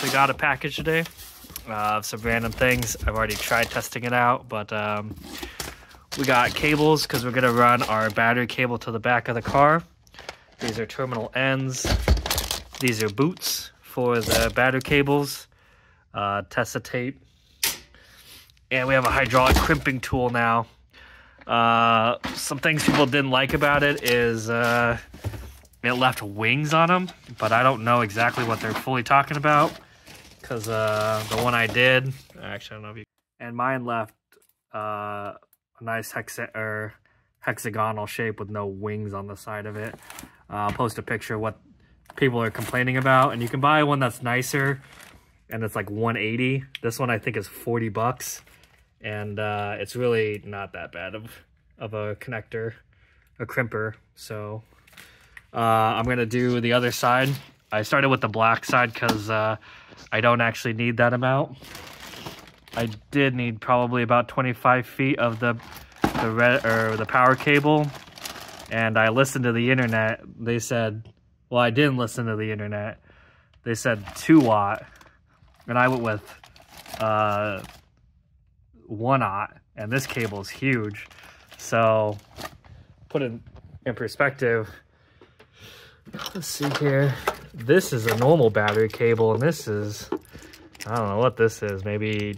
So we got a package today of some random things. I've already tried testing it out, but we got cables because we're going to run our battery cable to the back of the car. These are terminal ends. These are boots for the battery cables. Tessa tape. And we have a hydraulic crimping tool now. Some things people didn't like about it is it left wings on them, but I don't know exactly what they're fully talking about because the one I did, actually I don't know if you, and mine left a nice hexagonal shape with no wings on the side of it. I'll post a picture of what people are complaining about, and you can buy one that's nicer, and it's like $180. This one I think is $40, and it's really not that bad of a connector, a crimper. So I'm gonna do the other side. I started with the black side because I don't actually need that amount. I did need probably about 25 feet of the red or the power cable, and I listened to the internet. They said, well, I didn't listen to the internet. They said 2 watt, and I went with 1 aught, and this cable is huge. So put it in perspective. Let's see here. This is a normal battery cable, and this is, I don't know what this is, maybe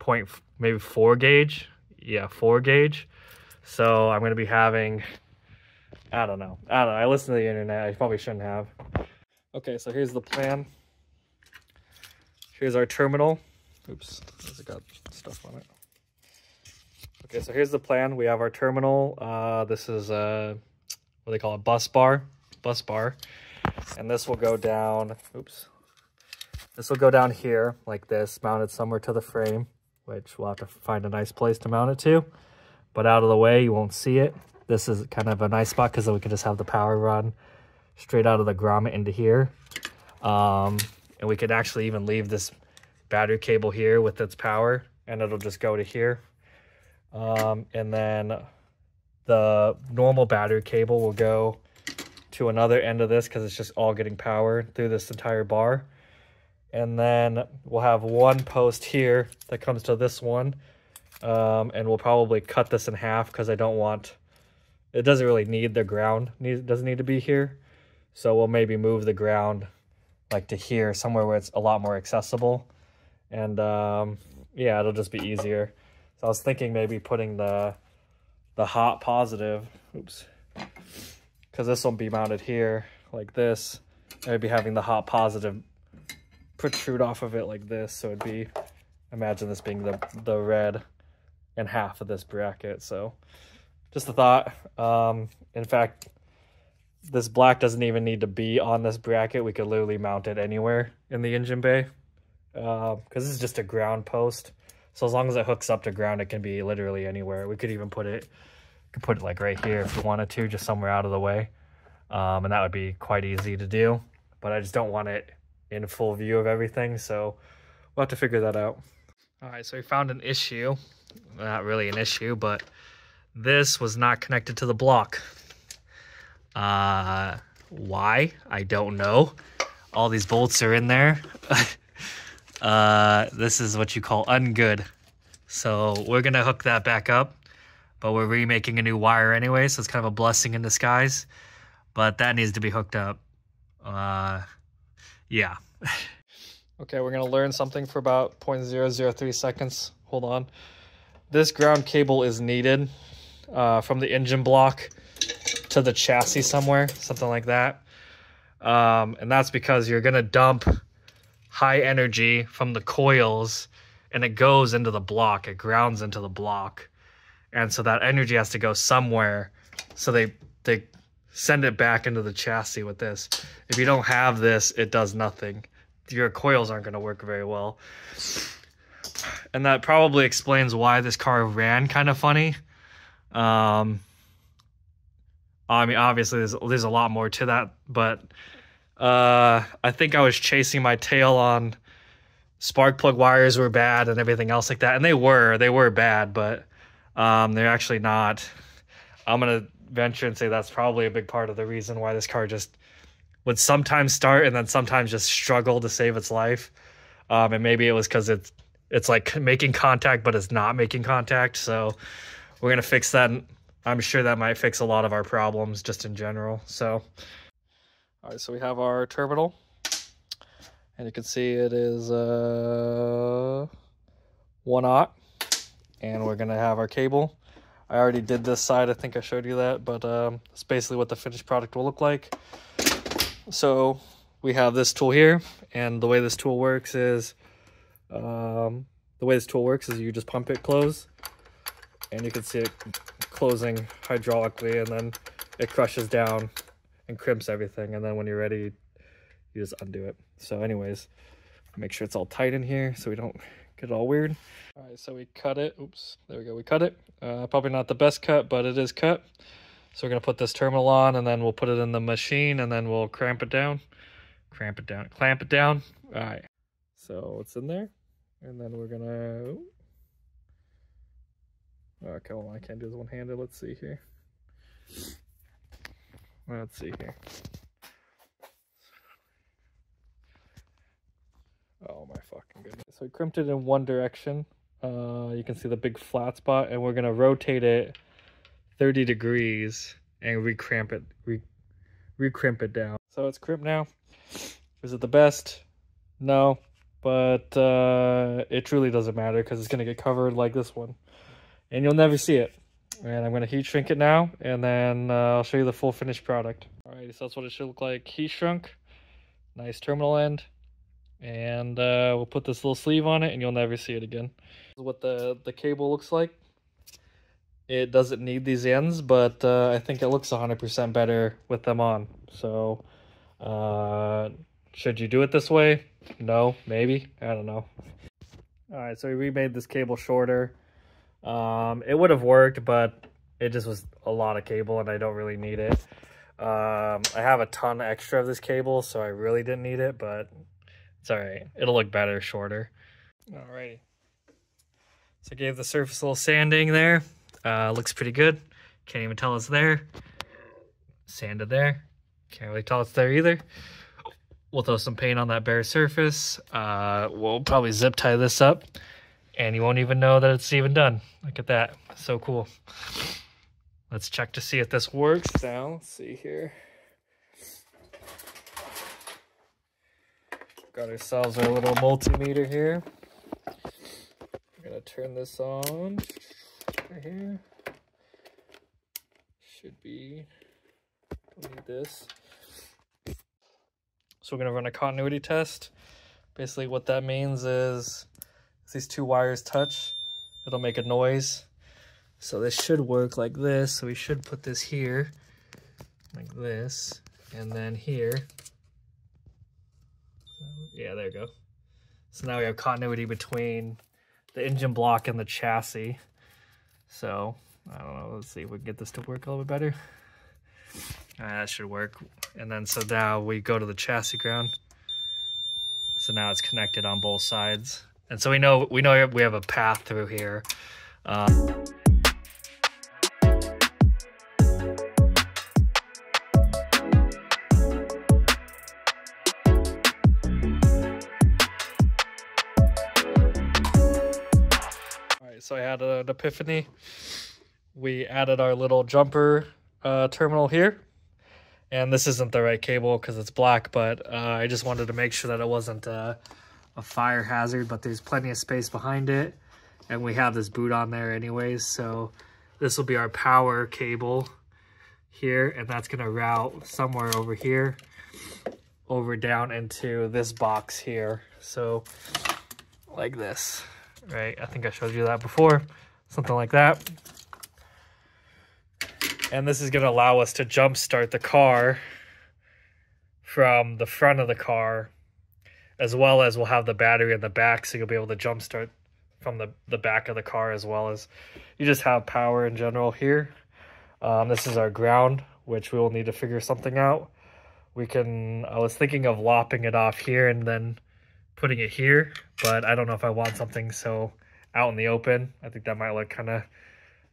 4 gauge. Yeah, 4 gauge. So I'm going to be having, I don't know. I listened to the internet. I probably shouldn't have. Okay, so here's the plan. Here's our terminal. Oops, it got stuff on it. Okay, so here's the plan. We have our terminal. This is what they call a bus bar, and this will go down. Oops, this will go down here like this, mounted somewhere to the frame, which we'll have to find a nice place to mount it to. But out of the way, you won't see it. This is kind of a nice spot because then we can just have the power run straight out of the grommet into here, and we could actually even leave this battery cable here with its power, and it'll just go to here. And then the normal battery cable will go to another end of this because it's just all getting power through this entire bar. And then we'll have one post here that comes to this one. And we'll probably cut this in half because I don't want, it doesn't really need the ground, doesn't need to be here. So we'll maybe move the ground like to here, somewhere where it's a lot more accessible. And yeah, it'll just be easier. So I was thinking maybe putting the hot positive, oops, because this will be mounted here like this. Maybe having the hot positive protrude off of it like this. So it'd be, imagine this being the red and half of this bracket. So just a thought. In fact, this black doesn't even need to be on this bracket. We could literally mount it anywhere in the engine bay because this is just a ground post. So as long as it hooks up to ground, it can be literally anywhere. We could even put it like right here if we wanted to, just somewhere out of the way. And that would be quite easy to do. But I just don't want it in full view of everything. So we'll have to figure that out. All right, so we found an issue. Not really an issue, but this was not connected to the block. Why? I don't know. All these bolts are in there. This is what you call ungood. So we're going to hook that back up, but we're remaking a new wire anyway, so it's kind of a blessing in disguise. But that needs to be hooked up. Yeah. Okay, we're going to learn something for about 0.003 seconds. Hold on. This ground cable is needed from the engine block to the chassis somewhere, something like that. And that's because you're going to dump high energy from the coils, and it goes into the block. It grounds into the block. And so that energy has to go somewhere. So they send it back into the chassis with this. If you don't have this, it does nothing. Your coils aren't going to work very well. And that probably explains why this car ran kind of funny. I mean, obviously, there's a lot more to that, but I think I was chasing my tail on spark plug wires were bad and everything else like that. And they were bad, but they're actually not. I'm going to venture and say that's probably a big part of the reason why this car just would sometimes start and then sometimes just struggle to save its life. And maybe it was because it's like making contact, but it's not making contact. So we're going to fix that. I'm sure that might fix a lot of our problems just in general. So, all right, so we have our terminal. And you can see it is 1/0. And we're going to have our cable. I already did this side. I think I showed you that. But it's basically what the finished product will look like. So we have this tool here. And the way this tool works is... you just pump it close. And you can see it closing hydraulically. And then it crushes down and crimps everything. And then when you're ready, you just undo it. So anyways, make sure it's all tight in here so we don't get it all weird. All right, so we cut it. Oops, there we go. We cut it. Probably not the best cut, but it is cut. So we're going to put this terminal on, and then we'll put it in the machine, and then we'll clamp it down. Clamp it down. All right. So it's in there. And then we're going to... Okay, hold on. I can't do this one-handed. Let's see here. Let's see here. Oh my fucking goodness. So we crimped it in one direction. You can see the big flat spot, and we're going to rotate it 30 degrees and recrimp it down. So it's crimped now. Is it the best? No, but it truly doesn't matter because it's going to get covered like this one. And you'll never see it. And I'm going to heat shrink it now, and then I'll show you the full finished product. Alrighty, so that's what it should look like. Heat shrunk. Nice terminal end. And we'll put this little sleeve on it, and you'll never see it again. This is what the cable looks like. It doesn't need these ends, but I think it looks 100% better with them on. So, should you do it this way? No, maybe. I don't know. Alright, so we remade this cable shorter. It would have worked, but it just was a lot of cable, and I don't really need it. I have a ton extra of this cable, so I really didn't need it, but it's alright. It'll look better shorter. Alrighty. So I gave the surface a little sanding there. Looks pretty good. Can't even tell it's there. Sanded there. Can't really tell it's there either. We'll throw some paint on that bare surface. We'll probably zip tie this up, and you won't even know that it's even done. Look at that. So cool. Let's check to see if this works now. Let's see here. Got ourselves our little multimeter here. We're gonna turn this on right here. Should be, don't need this. So we're gonna run a continuity test. Basically what that means is if these two wires touch, it'll make a noise. So this should work like this. So we should put this here like this, and then here. Yeah, there you go. So now we have continuity between the engine block and the chassis. So, I don't know, let's see if we can get this to work a little bit better. That should work. And then, so now we go to the chassis ground. So now it's connected on both sides. And so we know we have a path through here. So I had an epiphany. We added our little jumper terminal here. And this isn't the right cable because it's black, but I just wanted to make sure that it wasn't a fire hazard, but there's plenty of space behind it. And we have this boot on there anyways, so this will be our power cable here, and that's gonna route somewhere over here, over down into this box here. So like this. Right, I think I showed you that before, something like that. And this is going to allow us to jump start the car from the front of the car, as well as we'll have the battery in the back, so you'll be able to jump start from the back of the car, as well as you just have power in general here. This is our ground, which we will need to figure something out. I was thinking of lopping it off here and then putting it here, but I don't know if I want something so out in the open. I think that might look kind of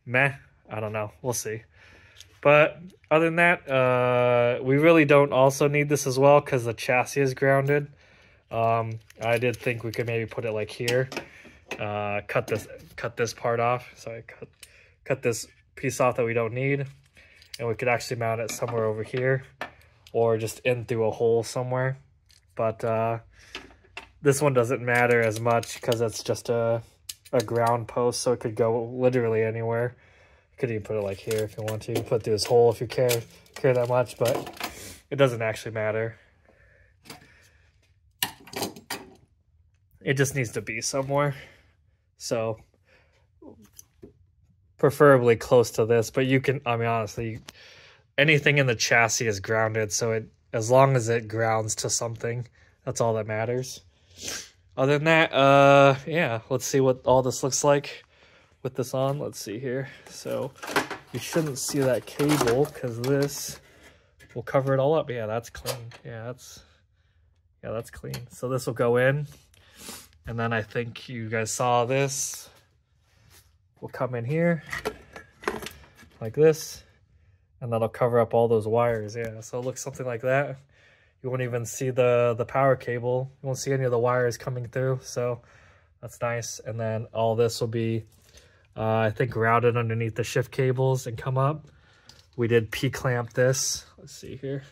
meh. I don't know. We'll see. But other than that, we really don't also need this as well because the chassis is grounded. I did think we could maybe put it like here. Cut this part off. Sorry, cut this piece off that we don't need. And we could actually mount it somewhere over here or just in through a hole somewhere. But this one doesn't matter as much because it's just a ground post, so it could go literally anywhere. You could even put it like here if you want to. You can put it through this hole if you care that much, but it doesn't actually matter. It just needs to be somewhere. So preferably close to this, but you can, I mean, honestly, anything in the chassis is grounded, so as long as it grounds to something, that's all that matters. Other than that, yeah, let's see what all this looks like with this on. Let's see here. So you shouldn't see that cable because this will cover it all up. Yeah, that's clean. Yeah, that's clean. So this will go in, and then I think you guys saw this will come in here like this, and that'll cover up all those wires. Yeah, so it looks something like that. You won't even see the power cable. You won't see any of the wires coming through, so that's nice. And then all this will be, I think, routed underneath the shift cables and come up. We did P-clamp this. Let's see here.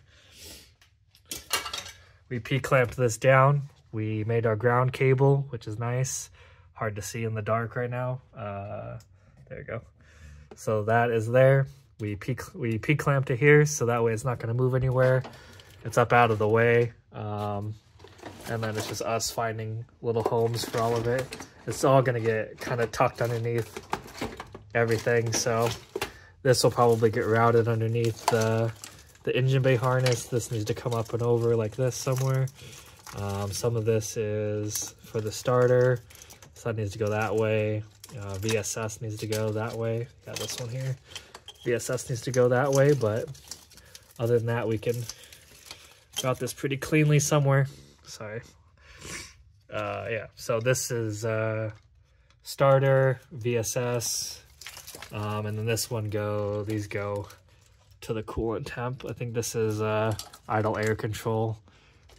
We P-clamped this down. We made our ground cable, which is nice. Hard to see in the dark right now. There you go. So that is there. We P-clamped it here, so that way it's not going to move anywhere. It's up out of the way, and then it's just us finding little homes for all of it. It's all going to get kind of tucked underneath everything, so this will probably get routed underneath the engine bay harness. This needs to come up and over like this somewhere. Some of this is for the starter, so that needs to go that way. VSS needs to go that way. Got this one here. VSS needs to go that way, but other than that, we can got this pretty cleanly somewhere. Sorry. Yeah, so this is starter, VSS, and then this one these go to the coolant temp. I think this is idle air control,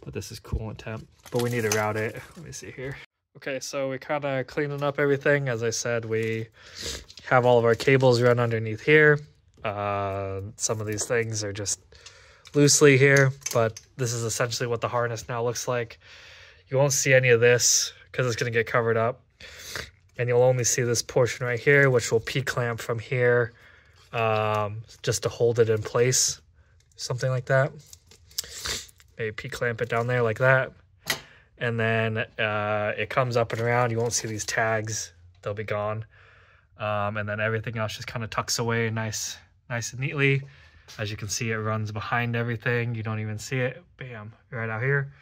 but this is coolant temp. But we need to route it. Let me see here. Okay, so we kind of cleaning up everything. As I said, we have all of our cables run underneath here. Some of these things are just loosely here, but this is essentially what the harness now looks like. You won't see any of this because it's going to get covered up, and you'll only see this portion right here, which will P-clamp from here, just to hold it in place, something like that. Maybe P-clamp it down there like that, and then it comes up and around. You won't see these tags, they'll be gone, and then everything else just kind of tucks away nice and neatly. As you can see, it runs behind everything. You don't even see it. Bam, right out here.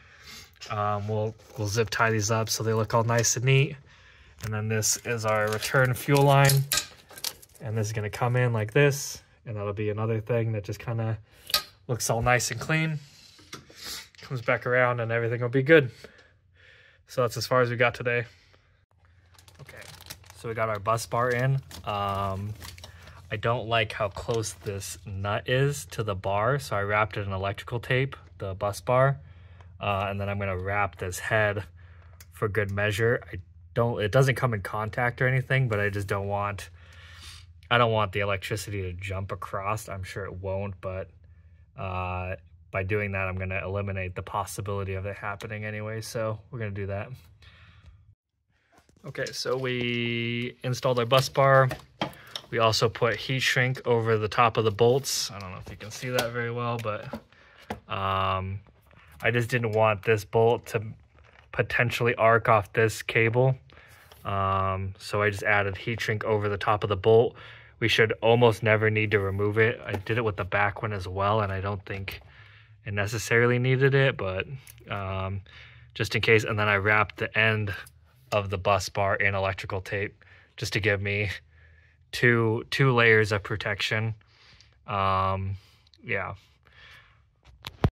We'll zip tie these up so they look all nice and neat. And then this is our return fuel line. And this is going to come in like this. And that'll be another thing that just kind of looks all nice and clean. Comes back around and everything will be good. So that's as far as we got today. Okay, so we got our bus bar in. I don't like how close this nut is to the bar, so I wrapped it in electrical tape, the bus bar, and then I'm going to wrap this head for good measure. It doesn't come in contact or anything, but I just don't want the electricity to jump across. I'm sure it won't, but by doing that, I'm going to eliminate the possibility of it happening anyway, so we're going to do that. Okay, so we installed our bus bar. We also put heat shrink over the top of the bolts. I don't know if you can see that very well, but I just didn't want this bolt to potentially arc off this cable. So I just added heat shrink over the top of the bolt. We should almost never need to remove it. I did it with the back one as well, and I don't think it necessarily needed it, but just in case. And then I wrapped the end of the bus bar in electrical tape just to give me two layers of protection. Yeah,